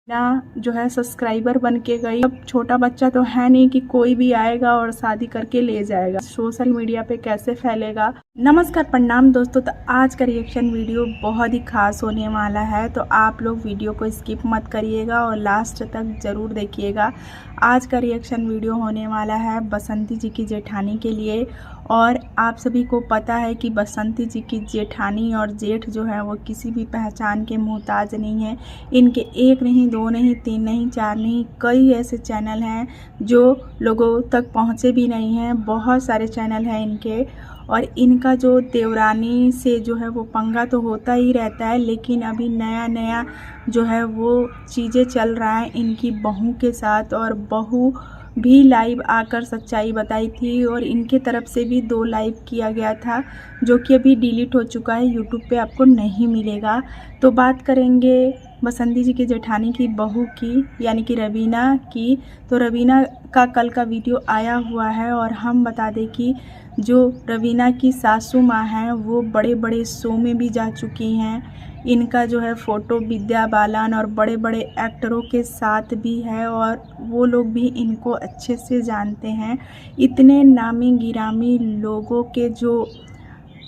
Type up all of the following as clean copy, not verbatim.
ना जो है सब्सक्राइबर बन के गई। अब छोटा बच्चा तो है नहीं कि कोई भी आएगा और शादी करके ले जाएगा। सोशल मीडिया पे कैसे फैलेगा। नमस्कार प्रणाम दोस्तों, तो आज का रिएक्शन वीडियो बहुत ही खास होने वाला है, तो आप लोग वीडियो को स्किप मत करिएगा और लास्ट तक ज़रूर देखिएगा। आज का रिएक्शन वीडियो होने वाला है बसंती जी की जेठानी के लिए। और आप सभी को पता है कि बसंती जी की जेठानी और जेठ जो है वो किसी भी पहचान के मोहताज नहीं है। इनके एक नहीं, दो नहीं, तीन नहीं, चार नहीं, कई ऐसे चैनल हैं जो लोगों तक पहुँचे भी नहीं हैं। बहुत सारे चैनल हैं इनके, और इनका जो देवरानी से जो है वो पंगा तो होता ही रहता है, लेकिन अभी नया नया जो है वो चीज़ें चल रहा है इनकी बहू के साथ। और बहू भी लाइव आकर सच्चाई बताई थी, और इनके तरफ से भी 2 लाइव किया गया था जो कि अभी डिलीट हो चुका है, यूट्यूब पे आपको नहीं मिलेगा। तो बात करेंगे बसंती जी की जेठानी की बहू की, यानी कि रवीना की। तो रवीना का कल का वीडियो आया हुआ है, और हम बता दें कि जो रवीना की सासू माँ हैं वो बड़े बड़े शो में भी जा चुकी हैं। इनका जो है फ़ोटो विद्या बालन और बड़े बड़े एक्टरों के साथ भी है, और वो लोग भी इनको अच्छे से जानते हैं। इतने नामी गिरामी लोगों के जो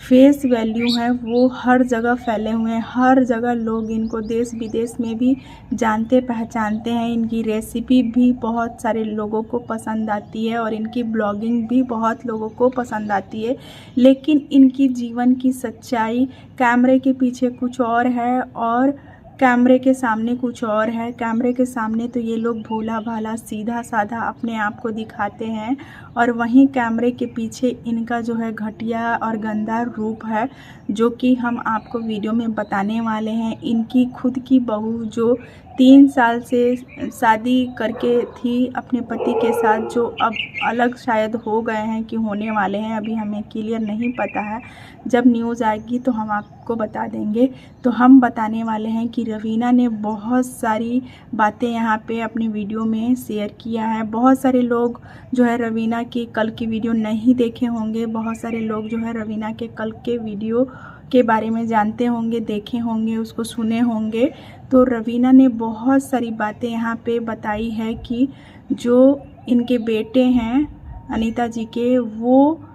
फेस वैल्यू है वो हर जगह फैले हुए हैं। हर जगह लोग इनको देश विदेश में भी जानते पहचानते हैं। इनकी रेसिपी भी बहुत सारे लोगों को पसंद आती है, और इनकी ब्लॉगिंग भी बहुत लोगों को पसंद आती है। लेकिन इनकी जीवन की सच्चाई कैमरे के पीछे कुछ और है, और कैमरे के सामने कुछ और है। कैमरे के सामने तो ये लोग भोला भाला सीधा साधा अपने आप को दिखाते हैं, और वहीं कैमरे के पीछे इनका जो है घटिया और गंदा रूप है, जो कि हम आपको वीडियो में बताने वाले हैं। इनकी खुद की बहू जो 3 साल से शादी करके थी अपने पति के साथ, जो अब अलग शायद हो गए हैं कि होने वाले हैं, अभी हमें क्लियर नहीं पता है। जब न्यूज़ आएगी तो हम आपको बता देंगे। तो हम बताने वाले हैं कि रवीना ने बहुत सारी बातें यहाँ पे अपनी वीडियो में शेयर किया है। बहुत सारे लोग जो है रवीना की कल की वीडियो नहीं देखे होंगे। बहुत सारे लोग जो है रवीना के कल के वीडियो के बारे में जानते होंगे, देखे होंगे, उसको सुने होंगे। तो रवीना ने बहुत सारी बातें यहाँ पे बताई है कि जो इनके बेटे हैं अनीता जी के, वो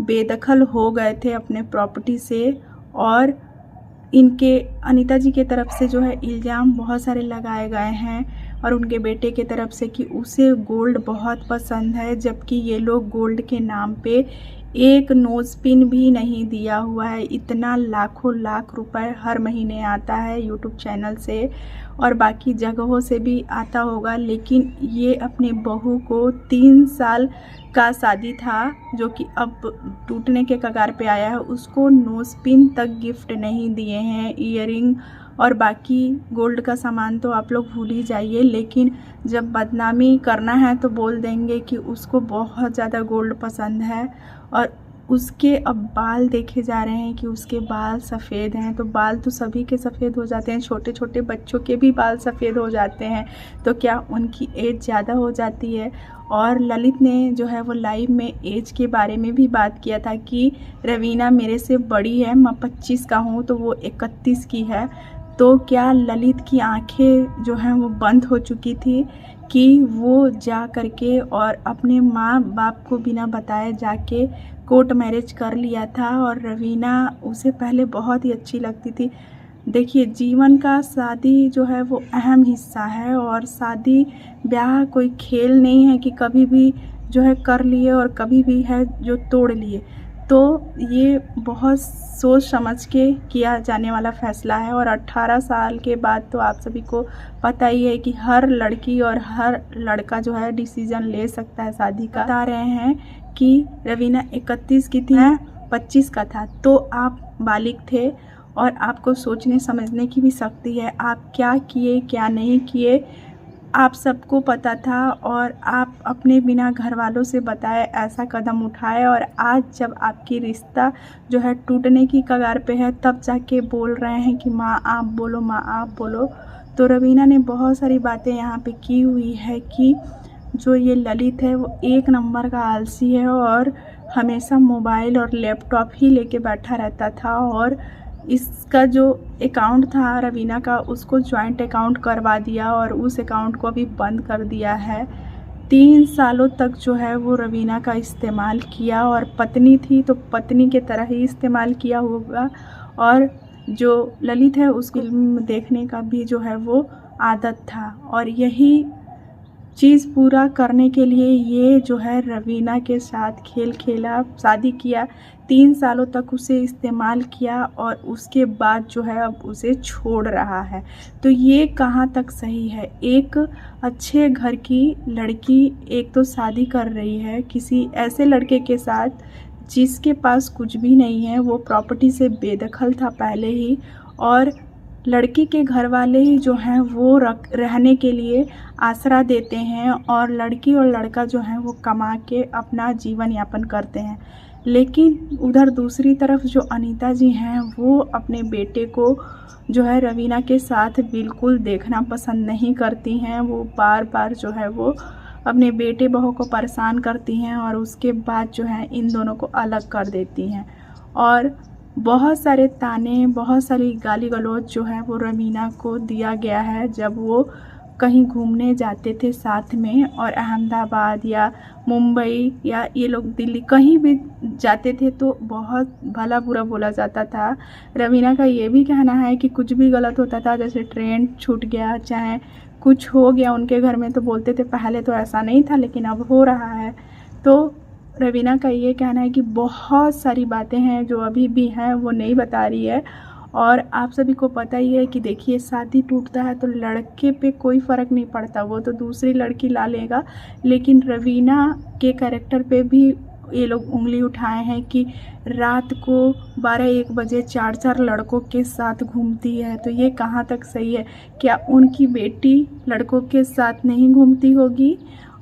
बेदखल हो गए थे अपने प्रॉपर्टी से, और इनके अनीता जी के तरफ से जो है इल्ज़ाम बहुत सारे लगाए गए हैं, और उनके बेटे के तरफ से कि उसे गोल्ड बहुत पसंद है, जबकि ये लोग गोल्ड के नाम पे एक नोज़ पिन भी नहीं दिया हुआ है। इतना लाखों लाख रुपए हर महीने आता है यूट्यूब चैनल से, और बाकी जगहों से भी आता होगा। लेकिन ये अपने बहू को 3 साल का शादी था जो कि अब टूटने के कगार पे आया है, उसको नोज़ पिन तक गिफ्ट नहीं दिए हैं। ईयरिंग और बाकी गोल्ड का सामान तो आप लोग भूल ही जाइए, लेकिन जब बदनामी करना है तो बोल देंगे कि उसको बहुत ज़्यादा गोल्ड पसंद है। और उसके अब बाल देखे जा रहे हैं कि उसके बाल सफ़ेद हैं, तो बाल तो सभी के सफ़ेद हो जाते हैं, छोटे छोटे बच्चों के भी बाल सफ़ेद हो जाते हैं, तो क्या उनकी एज ज़्यादा हो जाती है। और ललित ने जो है वो लाइव में एज के बारे में भी बात किया था कि रवीना मेरे से बड़ी है, मैं 25 का हूँ तो वो 31 की है। तो क्या ललित की आंखें जो हैं वो बंद हो चुकी थी कि वो जा करके और अपने माँ बाप को बिना बताए जाके कोर्ट मैरिज कर लिया था, और रवीना उसे पहले बहुत ही अच्छी लगती थी। देखिए, जीवन का शादी जो है वो अहम हिस्सा है, और शादी ब्याह कोई खेल नहीं है कि कभी भी जो है कर लिए और कभी भी है जो तोड़ लिए। तो ये बहुत सोच समझ के किया जाने वाला फ़ैसला है। और 18 साल के बाद तो आप सभी को पता ही है कि हर लड़की और हर लड़का जो है डिसीज़न ले सकता है शादी का। बता रहे हैं कि रवीना 31 की थी, 25 का था, तो आप बालिग थे और आपको सोचने समझने की भी शक्ति है। आप क्या किए क्या नहीं किए आप सबको पता था, और आप अपने बिना घर वालों से बताए ऐसा कदम उठाए, और आज जब आपकी रिश्ता जो है टूटने की कगार पे है, तब जाके बोल रहे हैं कि माँ आप बोलो, माँ आप बोलो। तो रवीना ने बहुत सारी बातें यहाँ पे की हुई है कि जो ये ललित है वो 1 नंबर का आलसी है, और हमेशा मोबाइल और लैपटॉप ही लेके बैठा रहता था, और इसका जो अकाउंट था रवीना का, उसको जॉइंट अकाउंट करवा दिया और उस अकाउंट को अभी बंद कर दिया है। 3 सालों तक जो है वो रवीना का इस्तेमाल किया, और पत्नी थी तो पत्नी के तरह ही इस्तेमाल किया होगा। और जो ललित है उस फिल्म देखने का भी जो है वो आदत था, और यही चीज़ पूरा करने के लिए ये जो है रवीना के साथ खेल खेला, शादी किया, 3 सालों तक उसे इस्तेमाल किया और उसके बाद जो है अब उसे छोड़ रहा है। तो ये कहाँ तक सही है? एक अच्छे घर की लड़की एक तो शादी कर रही है किसी ऐसे लड़के के साथ जिसके पास कुछ भी नहीं है, वो प्रॉपर्टी से बेदखल था पहले ही, और लड़की के घर वाले ही जो हैं वो रहने के लिए आसरा देते हैं, और लड़की और लड़का जो हैं वो कमा के अपना जीवन यापन करते हैं। लेकिन उधर दूसरी तरफ जो अनीता जी हैं वो अपने बेटे को जो है रवीना के साथ बिल्कुल देखना पसंद नहीं करती हैं। वो बार बार जो है वो अपने बेटे बहू को परेशान करती हैं और उसके बाद जो है इन दोनों को अलग कर देती हैं। और बहुत सारे ताने, बहुत सारी गाली गलौज जो है वो रवीना को दिया गया है जब वो कहीं घूमने जाते थे साथ में, और अहमदाबाद या मुंबई या ये लोग दिल्ली कहीं भी जाते थे तो बहुत भला बुरा बोला जाता था। रवीना का ये भी कहना है कि कुछ भी गलत होता था, जैसे ट्रेन छूट गया, चाहे कुछ हो गया उनके घर में, तो बोलते थे पहले तो ऐसा नहीं था लेकिन अब हो रहा है। तो रवीना का ये कहना है कि बहुत सारी बातें हैं जो अभी भी हैं वो नहीं बता रही है। और आप सभी को पता ही है कि देखिए, शादी टूटता है तो लड़के पे कोई फ़र्क नहीं पड़ता, वो तो दूसरी लड़की ला लेगा, लेकिन रवीना के कैरेक्टर पे भी ये लोग उंगली उठाए हैं कि रात को 12-1 बजे 4-4 लड़कों के साथ घूमती है। तो ये कहाँ तक सही है? क्या उनकी बेटी लड़कों के साथ नहीं घूमती होगी?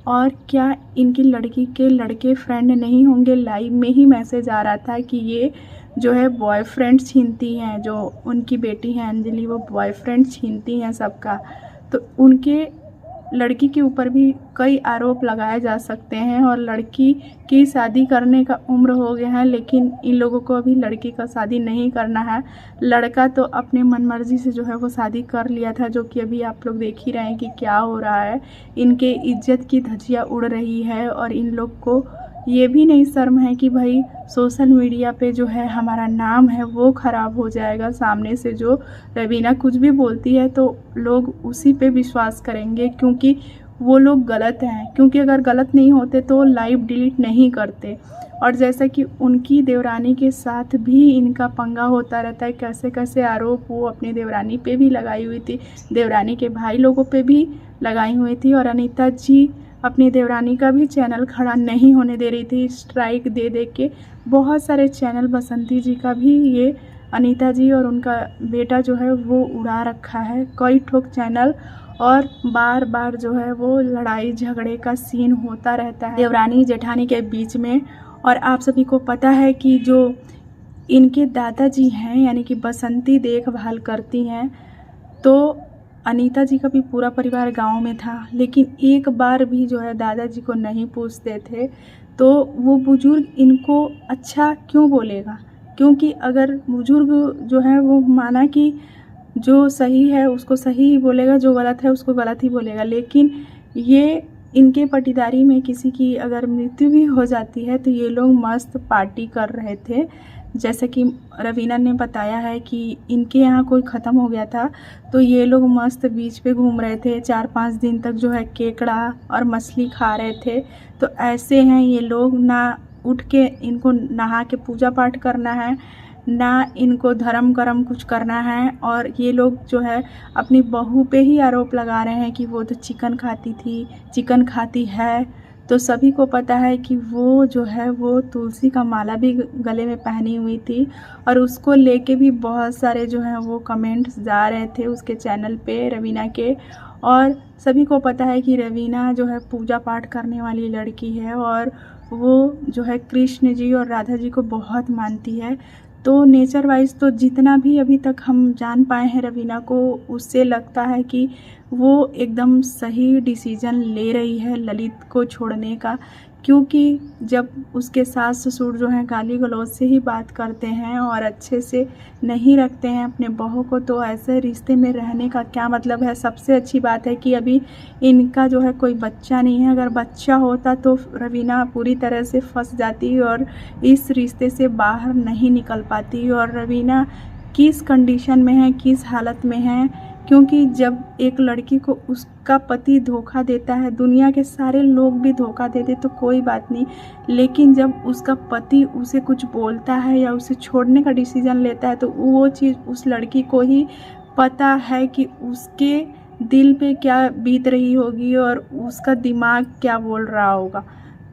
और क्या इनकी लड़की के लड़के फ्रेंड नहीं होंगे? लाइव में ही मैसेज आ रहा था कि ये जो है बॉयफ्रेंड छीनती हैं, जो उनकी बेटी है अंजलि, वो बॉयफ्रेंड छीनती हैं सबका। तो उनके लड़की के ऊपर भी कई आरोप लगाए जा सकते हैं, और लड़की की शादी करने का उम्र हो गया है, लेकिन इन लोगों को अभी लड़की का शादी नहीं करना है। लड़का तो अपने मनमर्जी से जो है वो शादी कर लिया था, जो कि अभी आप लोग देख ही रहे हैं कि क्या हो रहा है। इनके इज्जत की धज्जियाँ उड़ रही है, और इन लोग को ये भी नहीं शर्म है कि भाई सोशल मीडिया पे जो है हमारा नाम है वो ख़राब हो जाएगा। सामने से जो रवीना कुछ भी बोलती है तो लोग उसी पे विश्वास करेंगे, क्योंकि वो लोग गलत हैं, क्योंकि अगर गलत नहीं होते तो लाइव डिलीट नहीं करते। और जैसा कि उनकी देवरानी के साथ भी इनका पंगा होता रहता है, कैसे कैसे आरोप वो अपनी देवरानी पे भी लगाई हुई थी, देवरानी के भाई लोगों पे भी लगाई हुई थी, और अनीता जी अपनी देवरानी का भी चैनल खड़ा नहीं होने दे रही थी, स्ट्राइक दे दे के। बहुत सारे चैनल, बसंती जी का भी ये अनीता जी और उनका बेटा जो है वो उड़ा रखा है, कई ठोक चैनल, और बार बार जो है वो लड़ाई झगड़े का सीन होता रहता है देवरानी जेठानी के बीच में। और आप सभी को पता है कि जो इनके दादाजी हैं यानी कि बसंती देखभाल करती हैं, तो अनीता जी का भी पूरा परिवार गांव में था, लेकिन एक बार भी जो है दादाजी को नहीं पूछते थे। तो वो बुज़ुर्ग इनको अच्छा क्यों बोलेगा? क्योंकि अगर बुज़ुर्ग जो है वो माना कि जो सही है उसको सही ही बोलेगा, जो गलत है उसको गलत ही बोलेगा। लेकिन ये इनके पटीदारी में किसी की अगर मृत्यु भी हो जाती है तो ये लोग मस्त पार्टी कर रहे थे। जैसे कि रवीना ने बताया है कि इनके यहाँ कोई ख़त्म हो गया था तो ये लोग मस्त बीच पे घूम रहे थे, 4-5 दिन तक जो है केकड़ा और मछली खा रहे थे। तो ऐसे हैं ये लोग, ना उठ के इनको नहा के पूजा पाठ करना है, ना इनको धर्म करम कुछ करना है। और ये लोग जो है अपनी बहू पे ही आरोप लगा रहे हैं कि वो तो चिकन खाती थी, चिकन खाती है। तो सभी को पता है कि वो जो है वो तुलसी का माला भी गले में पहनी हुई थी, और उसको लेके भी बहुत सारे जो हैं वो कमेंट्स जा रहे थे उसके चैनल पे रवीना के। और सभी को पता है कि रवीना जो है पूजा पाठ करने वाली लड़की है, और वो जो है कृष्ण जी और राधा जी को बहुत मानती है। तो नेचर वाइज तो जितना भी अभी तक हम जान पाए हैं रवीना को, उससे लगता है कि वो एकदम सही डिसीजन ले रही है ललित को छोड़ने का, क्योंकि जब उसके सास ससुर जो हैं गाली गलौज से ही बात करते हैं और अच्छे से नहीं रखते हैं अपने बहू को, तो ऐसे रिश्ते में रहने का क्या मतलब है। सबसे अच्छी बात है कि अभी इनका जो है कोई बच्चा नहीं है। अगर बच्चा होता तो रवीना पूरी तरह से फंस जाती और इस रिश्ते से बाहर नहीं निकल पाती। और रवीना किस कंडीशन में है, किस हालत में है, क्योंकि जब एक लड़की को उसका पति धोखा देता है, दुनिया के सारे लोग भी धोखा देते तो कोई बात नहीं, लेकिन जब उसका पति उसे कुछ बोलता है या उसे छोड़ने का डिसीज़न लेता है तो वो चीज़ उस लड़की को ही पता है कि उसके दिल पे क्या बीत रही होगी और उसका दिमाग क्या बोल रहा होगा।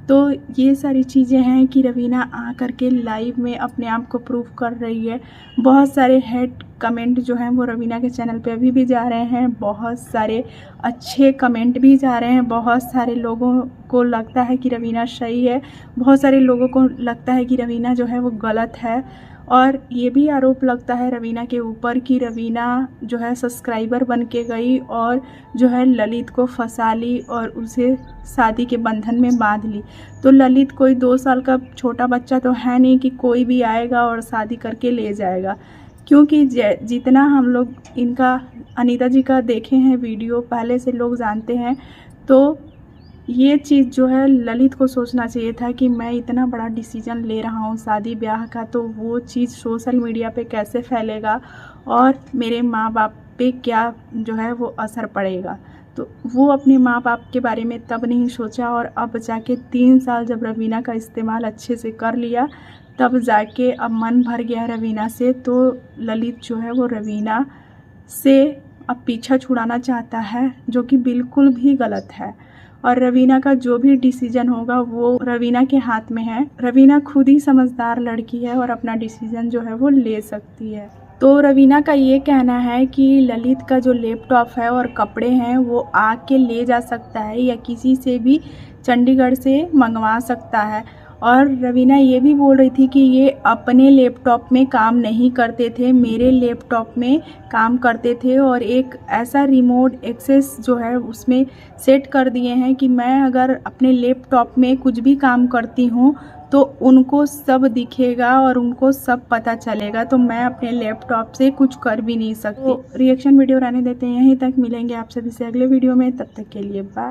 तो ये सारी चीज़ें हैं कि रवीना आ कर के लाइव में अपने आप को प्रूव कर रही है। बहुत सारे हेट कमेंट जो हैं वो रवीना के चैनल पे अभी भी जा रहे हैं, बहुत सारे अच्छे कमेंट भी जा रहे हैं। बहुत सारे लोगों को लगता है कि रवीना सही है, बहुत सारे लोगों को लगता है कि रवीना जो है वो गलत है। और ये भी आरोप लगता है रवीना के ऊपर कि रवीना जो है सब्सक्राइबर बन के गई और जो है ललित को फंसा ली और उसे शादी के बंधन में बांध ली। तो ललित कोई 2 साल का छोटा बच्चा तो है नहीं कि कोई भी आएगा और शादी करके ले जाएगा, क्योंकि जितना हम लोग इनका अनीता जी का देखे हैं वीडियो, पहले से लोग जानते हैं। तो ये चीज़ जो है ललित को सोचना चाहिए था कि मैं इतना बड़ा डिसीजन ले रहा हूँ शादी ब्याह का, तो वो चीज़ सोशल मीडिया पे कैसे फैलेगा और मेरे माँ बाप पे क्या जो है वो असर पड़ेगा। तो वो अपने माँ बाप के बारे में तब नहीं सोचा, और अब जाके 3 साल जब रवीना का इस्तेमाल अच्छे से कर लिया तब जाके अब मन भर गया रवीना से। तो ललित जो है वो रवीना से अब पीछा छुड़ाना चाहता है, जो कि बिल्कुल भी गलत है। और रवीना का जो भी डिसीजन होगा वो रवीना के हाथ में है। रवीना खुद ही समझदार लड़की है और अपना डिसीजन जो है वो ले सकती है। तो रवीना का ये कहना है कि ललित का जो लैपटॉप है और कपड़े हैं वो आके ले जा सकता है या किसी से भी चंडीगढ़ से मंगवा सकता है। और रवीना ये भी बोल रही थी कि ये अपने लैपटॉप में काम नहीं करते थे, मेरे लैपटॉप में काम करते थे, और एक ऐसा रिमोट एक्सेस जो है उसमें सेट कर दिए हैं कि मैं अगर अपने लैपटॉप में कुछ भी काम करती हूँ तो उनको सब दिखेगा और उनको सब पता चलेगा, तो मैं अपने लैपटॉप से कुछ कर भी नहीं सकती। तो रिएक्शन वीडियो रहने देते हैं यहीं तक, मिलेंगे आप सभी से अगले वीडियो में, तब तक के लिए बाय।